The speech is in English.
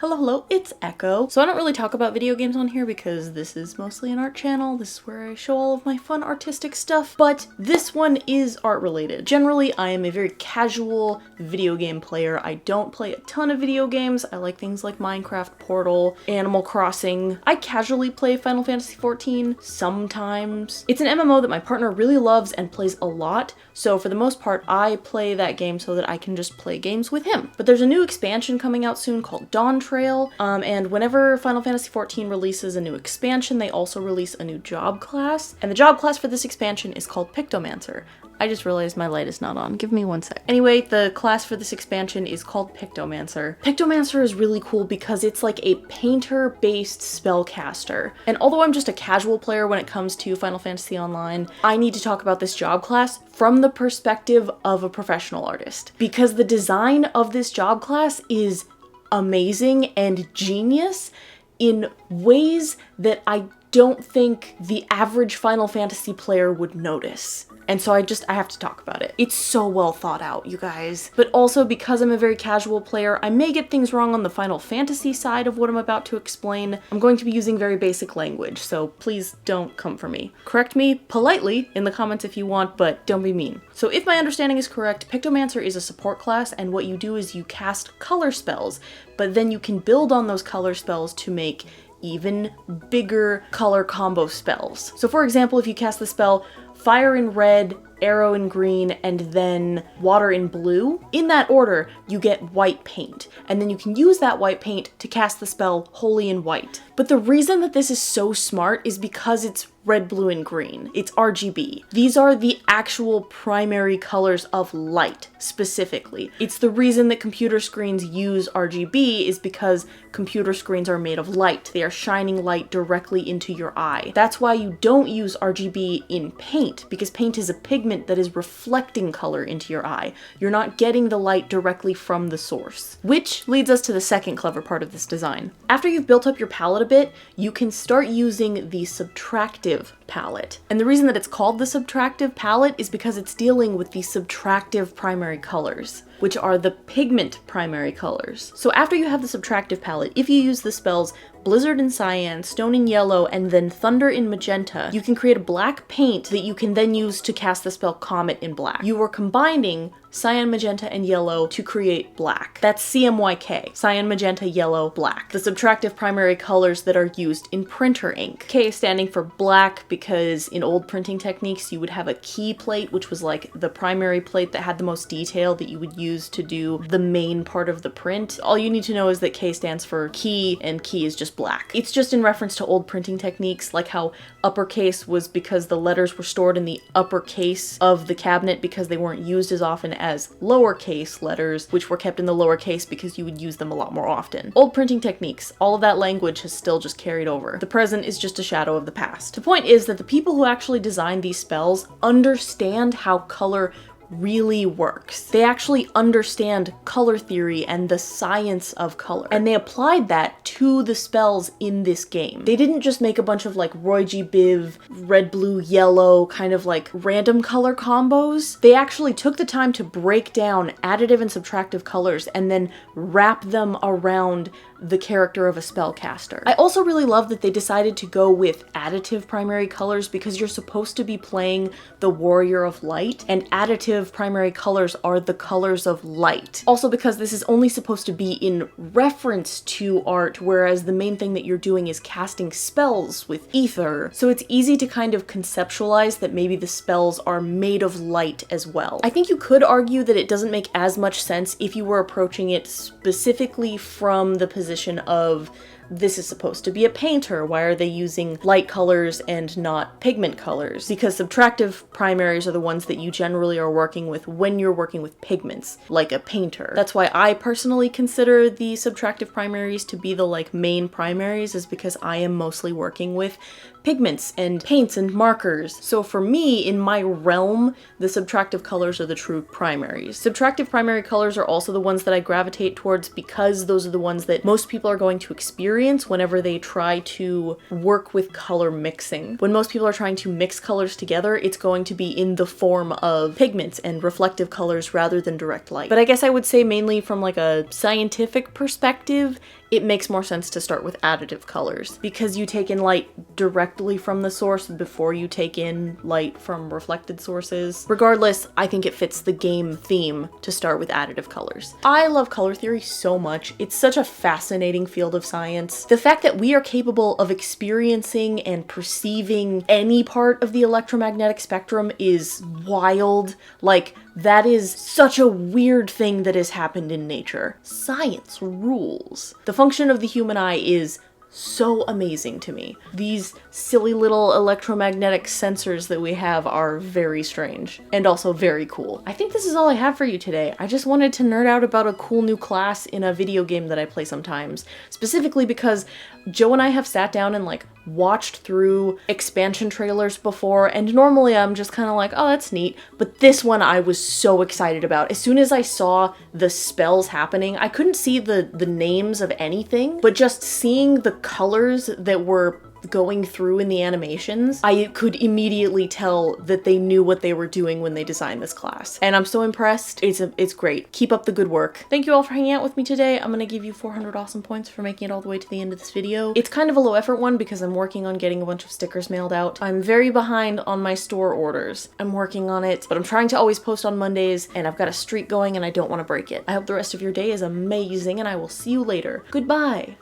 Hello, it's Echo. So I don't really talk about video games on here because this is mostly an art channel. This is where I show all of my fun artistic stuff, but this one is art related. Generally, I am a very casual video game player. I don't play a ton of video games. I like things like Minecraft, Portal, Animal Crossing. I casually play Final Fantasy XIV sometimes. It's an MMO that my partner really loves and plays a lot, so for the most part, I play that game so that I can just play games with him. But there's a new expansion coming out soon called Dawn Trail, and whenever Final Fantasy XIV releases a new expansion, they also release a new job class, and the job class for this expansion is called Pictomancer. I just realized my light is not on. Give me one sec. Anyway, the class for this expansion is called Pictomancer. Pictomancer is really cool because it's like a painter-based spellcaster. And although I'm just a casual player when it comes to Final Fantasy Online, I need to talk about this job class from the perspective of a professional artist. Because the design of this job class is amazing and genius in ways that I don't think the average Final Fantasy player would notice. And so I have to talk about it. It's so well thought out, you guys. But also because I'm a very casual player, I may get things wrong on the Final Fantasy side of what I'm about to explain. I'm going to be using very basic language, so please don't come for me. Correct me politely in the comments if you want, but don't be mean. So if my understanding is correct, Pictomancer is a support class, and what you do is you cast color spells, but then you can build on those color spells to make even bigger color combo spells. So for example, if you cast the spell Fire in red, arrow in green, and then water in blue, in that order, you get white paint. And then you can use that white paint to cast the spell Holy in White. But the reason that this is so smart is because it's red, blue, and green. It's RGB. These are the actual primary colors of light, specifically. It's the reason that computer screens use RGB is because computer screens are made of light. They are shining light directly into your eye. That's why you don't use RGB in paint, because paint is a pigment that is reflecting color into your eye. You're not getting the light directly from the source. Which leads us to the second clever part of this design. After you've built up your palette a bit, you can start using the subtractive palette. And the reason that it's called the subtractive palette is because it's dealing with the subtractive primary colors, which are the pigment primary colors. So after you have the subtractive palette, if you use the spells Blizzard in cyan, Stone in yellow, and then Thunder in magenta, you can create a black paint that you can then use to cast the spell Comet in black. You are combining cyan, magenta, and yellow to create black. That's CMYK. Cyan, magenta, yellow, black. The subtractive primary colors that are used in printer ink. K is standing for black because in old printing techniques you would have a key plate, which was like the primary plate that had the most detail that you would use to do the main part of the print. All you need to know is that K stands for key, and key is just black. It's just in reference to old printing techniques, like how uppercase was because the letters were stored in the uppercase of the cabinet because they weren't used as often as lowercase letters, which were kept in the lowercase because you would use them a lot more often. Old printing techniques, all of that language has still just carried over. The present is just a shadow of the past. The point is that the people who actually designed these spells understand how color really works. They actually understand color theory and the science of color, and they applied that to the spells in this game. They didn't just make a bunch of like Roy G. Biv, red, blue, yellow, kind of like random color combos. They actually took the time to break down additive and subtractive colors and then wrap them around the character of a spellcaster. I also really love that they decided to go with additive primary colors because you're supposed to be playing the Warrior of Light, and additive primary colors are the colors of light. Also because this is only supposed to be in reference to art, whereas the main thing that you're doing is casting spells with ether. So it's easy to kind of conceptualize that maybe the spells are made of light as well. I think you could argue that it doesn't make as much sense if you were approaching it specifically from the position of this is supposed to be a painter. Why are they using light colors and not pigment colors? Because subtractive primaries are the ones that you generally are working with when you're working with pigments, like a painter. That's why I personally consider the subtractive primaries to be the like main primaries, is because I am mostly working with pigments and paints and markers. So for me, in my realm, the subtractive colors are the true primaries. Subtractive primary colors are also the ones that I gravitate towards because those are the ones that most people are going to experience whenever they try to work with color mixing. When most people are trying to mix colors together, it's going to be in the form of pigments and reflective colors rather than direct light. But I guess I would say mainly from like a scientific perspective, it makes more sense to start with additive colors because you take in light directly from the source before you take in light from reflected sources. Regardless, I think it fits the game theme to start with additive colors. I love color theory so much. It's such a fascinating field of science. The fact that we are capable of experiencing and perceiving any part of the electromagnetic spectrum is wild. Like, that is such a weird thing that has happened in nature. Science rules. The function of the human eye is so amazing to me. These silly little electromagnetic sensors that we have are very strange and also very cool. I think this is all I have for you today. I just wanted to nerd out about a cool new class in a video game that I play sometimes, specifically because Joe and I have sat down and like watched through expansion trailers before, and normally I'm just kind of like, oh, that's neat. But this one I was so excited about. As soon as I saw the spells happening, I couldn't see the names of anything, but just seeing the colors that were going through in the animations, I could immediately tell that they knew what they were doing when they designed this class. And I'm so impressed. It's great. Keep up the good work. Thank you all for hanging out with me today. I'm gonna give you 400 awesome points for making it all the way to the end of this video. It's kind of a low effort one because I'm working on getting a bunch of stickers mailed out. I'm very behind on my store orders. I'm working on it, but I'm trying to always post on Mondays, and I've got a streak going and I don't want to break it. I hope the rest of your day is amazing, and I will see you later. Goodbye.